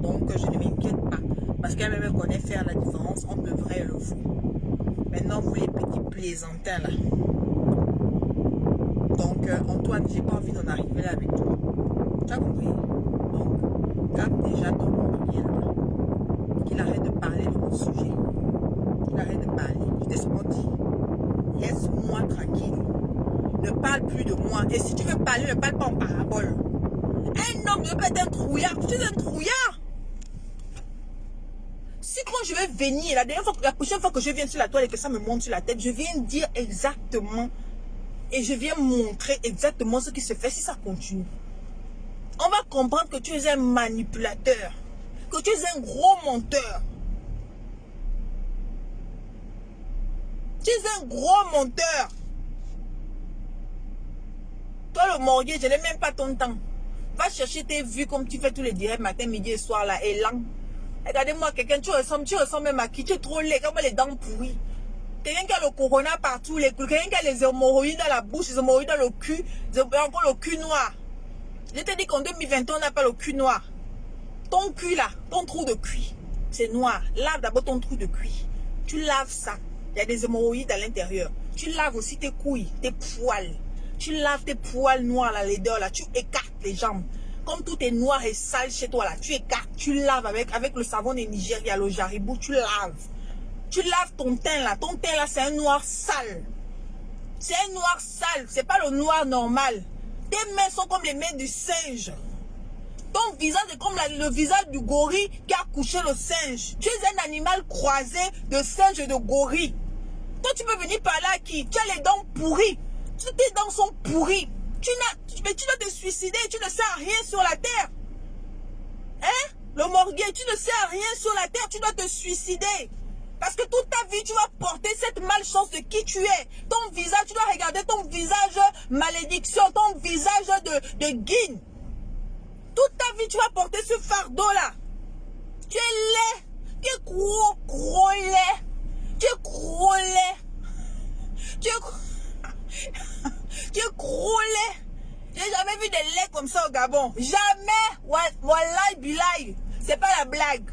Donc, je ne m'inquiète pas. Parce qu'elle même connaît faire la différence entre le vrai et le faux. Maintenant, vous les petits plaisantins là. Donc, Antoine, j'ai pas envie d'en arriver là avec toi. Tu as compris? Donc, calme déjà ton monde bien là. Qu'il arrête de parler de mon sujet. Qu'il arrête de parler. Je t'ai seulement dit, laisse-moi tranquille. Ne parle plus de moi. Et si tu veux parler, ne parle pas en parabole. Un homme ne peut pas être un trouillard. Tu es un trouillard. Si quand je vais venir, la prochaine fois que je viens sur la toile et que ça me monte sur la tête, je viens dire exactement. Et je viens montrer exactement ce qui se fait si ça continue. On va comprendre que tu es un manipulateur. Que tu es un gros menteur. Tu es un gros menteur. Toi, le morguier, je n'ai même pas ton temps. Va chercher tes vues comme tu fais tous les directs matin, midi et soir là. Et là, regardez-moi quelqu'un, tu ressembles même à qui? Tu es trop laid, comme les dents pourries. Quelqu'un qui a le corona partout, quelqu'un qui a les hémorroïdes dans la bouche, les hémorroïdes dans le cul, encore le cul noir. Je t'ai dit qu'en 2021, on n'a pas le cul noir. Ton cul là, ton trou de cuit, c'est noir. Lave d'abord ton trou de cuit. Tu laves ça. Il y a des hémorroïdes à l'intérieur. Tu laves aussi tes couilles, tes poils. tu laves tes poils noirs, la laideur là, tu écartes les jambes. Comme tout est noir et sale chez toi là, tu écartes, tu laves avec le savon des Nigeria, le jaribou, tu laves. Tu laves ton teint là c'est un noir sale. C'est un noir sale, c'est pas le noir normal. Tes mains sont comme les mains du singe. Ton visage est comme le visage du gorille qui a couché le singe. Tu es un animal croisé de singe et de gorille. Toi, tu peux venir parler à qui? Tu as les dents pourries. Tes dents sont pourries. Mais tu dois te suicider. Tu ne sers à rien sur la terre. Hein? Le morguet, tu ne sers à rien sur la terre. Tu dois te suicider. Parce que toute ta vie, tu vas porter cette malchance de qui tu es. Ton visage, tu dois regarder ton visage malédiction, ton visage de guine. Toute ta vie, tu vas porter ce fardeau-là. Tu es laid. Tu es gros laid. Tu es gros laid. Tu es gros laid. J'ai jamais vu des laits comme ça au Gabon. Jamais. Wallahi billahi. C'est pas la blague.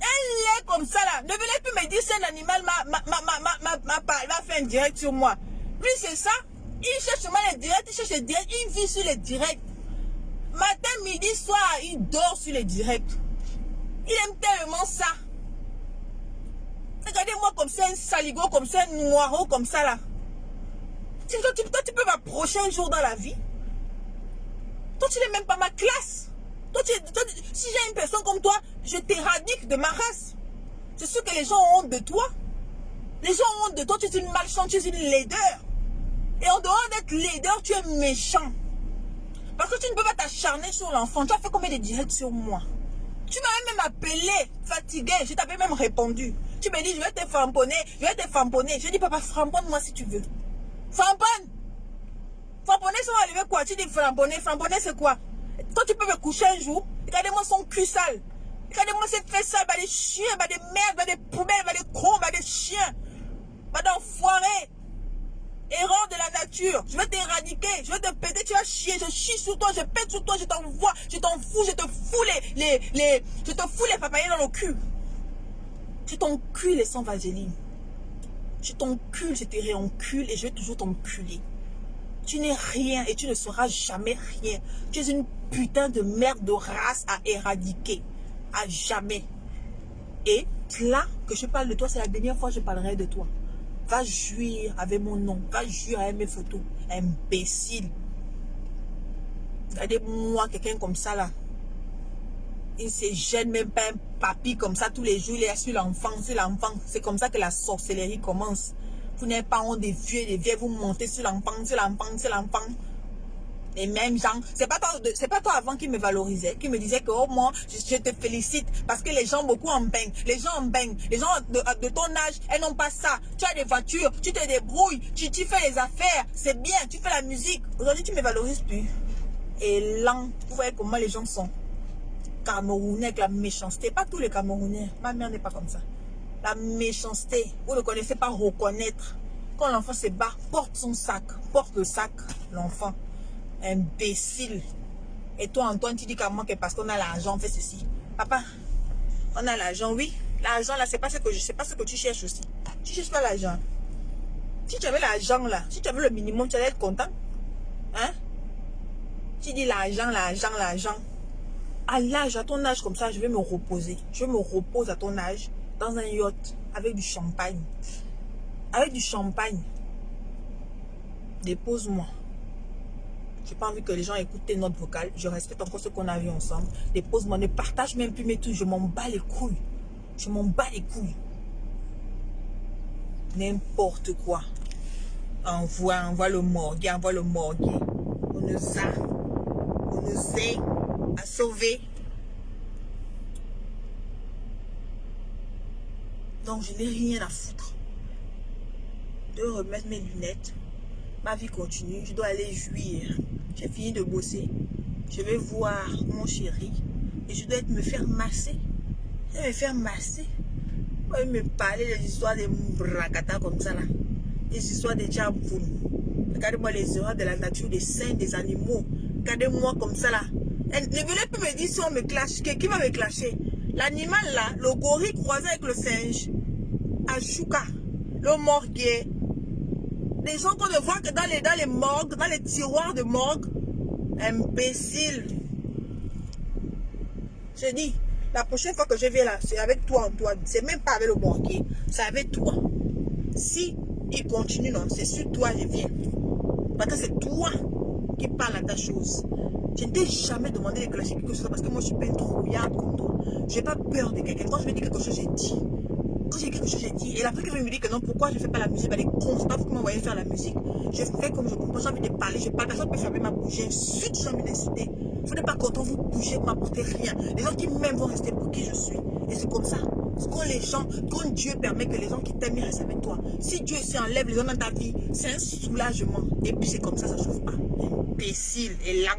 Un lait comme ça là. Ne venez plus me dire c'est un animal m'a fait un direct sur moi. Lui c'est ça. Il cherche seulement les directs, il cherche les directs, il vit sur les directs. Matin, midi, soir, il dort sur les directs. Il aime tellement ça. Regardez-moi comme ça, un saligo, comme ça, un noireau, comme ça là. Toi, tu peux m'approcher un jour dans la vie. Toi, tu n'es même pas ma classe. Si j'ai une personne comme toi, je t'éradique de ma race. C'est sûr que les gens ont honte de toi. Les gens ont honte de toi, tu es une malchance, tu es une laideur. Et en dehors d'être laideur, tu es méchant. Parce que tu ne peux pas t'acharner sur l'enfant. Tu as fait combien de directs sur moi? Tu m'as même appelé, fatigué. Je t'avais même répondu. Tu me dis, je vais te framponner, je vais te framponner. Je dis, papa, framponne-moi si tu veux. Framponne. Framponner, ça va arriver quoi? Tu dis framponner, framponner c'est quoi? Toi, tu peux me coucher un jour. Regardez-moi son cul sale. Regardez-moi cette fesse sale, bah des chiens, bah des merdes, bah des poubelles, bah des cons, bah des chiens. Bah d'enfoirés. Erreur de la nature. Je vais t'éradiquer. Je vais te péter. Tu vas chier. Je chie sur toi. Je pète sur toi. Je t'envoie. Je t'en fous. Je te fous je te fous les papayers dans le cul. Je t'encule les sans vaseline. Je t'encule. Je te réencule. Et je vais toujours t'enculer. Tu n'es rien. Et tu ne seras jamais rien. Tu es une putain de merde de race à éradiquer. À jamais. Et là que je parle de toi, c'est la dernière fois que je parlerai de toi. Va jouir avec mon nom. Va jouir avec mes photos. Imbécile. Regardez-moi, quelqu'un comme ça là. Il ne se gêne même pas un papy comme ça tous les jours. Il est sur l'enfant, sur l'enfant. C'est comme ça que la sorcellerie commence. Vous n'êtes pas honte des vieux, des vieilles. Vous montez sur l'enfant, sur l'enfant, sur l'enfant. Les mêmes gens. C'est pas toi avant qui me valorisait, qui me disait que oh, moi, je te félicite parce que les gens beaucoup en baignent. Les gens en baignent. Les gens de ton âge, elles n'ont pas ça. Tu as des voitures, tu te débrouilles, tu fais les affaires, c'est bien, tu fais la musique. Aujourd'hui, tu me valorises plus. Et là, vous voyez comment les gens sont. Camerounais avec la méchanceté. Pas tous les Camerounais. Ma mère n'est pas comme ça. La méchanceté. Vous ne connaissez pas reconnaître. Quand l'enfant se bat, porte son sac. Porte le sac, l'enfant. Imbécile. Et toi, Antoine, tu dis qu'à moi que parce qu'on a l'argent, on fait ceci. Papa, on a l'argent, oui. L'argent, là, c'est pas ce que tu cherches aussi. Tu cherches pas l'argent. Si tu avais l'argent, là, si tu avais le minimum, tu allais être content. Hein? Tu dis l'argent, l'argent, l'argent. À l'âge, à ton âge comme ça, je vais me reposer. Je me repose à ton âge dans un yacht avec du champagne. Avec du champagne. Dépose-moi. Je n'ai pas envie que les gens écoutent tes notes vocales. Je respecte encore ce qu'on a vu ensemble. Dépose-moi. Ne partage même plus mes trucs. Je m'en bats les couilles. Je m'en bats les couilles. N'importe quoi. Envoie le morgue. Envoie le morgue. On nous a sauver. Donc je n'ai rien à foutre de remettre mes lunettes. Ma vie continue, je dois aller jouir. J'ai fini de bosser. Je vais voir mon chéri et je dois me faire masser. Je vais me faire masser. Il va me parler des histoires de brakata comme ça là. Des histoires de djamboun. Regardez-moi les erreurs de la nature, des saints, des animaux. Regardez-moi comme ça là. Ne venez plus me dire si on me clash. Qui va me clasher? L'animal là, le gorille croisé avec le singe. Ashuka, le morguet. Les gens qu'on ne voit que dans les morgues, dans les tiroirs de morgue. Imbécile. Je dis, la prochaine fois que je viens là, c'est avec toi, Antoine. C'est même pas avec le morguier. C'est avec toi. Si il continue, non, c'est sur toi je viens. Parce que c'est toi qui parles à ta chose. Je ne t'ai jamais demandé de clasher quelque chose parce que moi je suis pas une trouillarde comme toi. Je n'ai pas peur de quelqu'un. Quand je me dis quelque chose, j'ai dit. Quand j'ai quelque chose, j'ai dit. Et après que je me dis que non, pourquoi je ne fais pas la musique? Elle est con, c'est pas vous qui m'envoyez faire la musique. Je fais comme je comprends, j'ai envie de parler, je parle, personne ne peut fermer ma bouche. J'insulte, j'ai envie d'insulter. Vous n'êtes pas content, vous bougez, vous m'apportez rien. Les gens qui m'aiment vont rester pour qui je suis. Et c'est comme ça. Quand les gens, quand Dieu permet que les gens qui t'aiment restent avec toi, si Dieu s'enlève les gens dans ta vie, c'est un soulagement. Et puis c'est comme ça, ça ne chauffe pas. Imbécile et lent.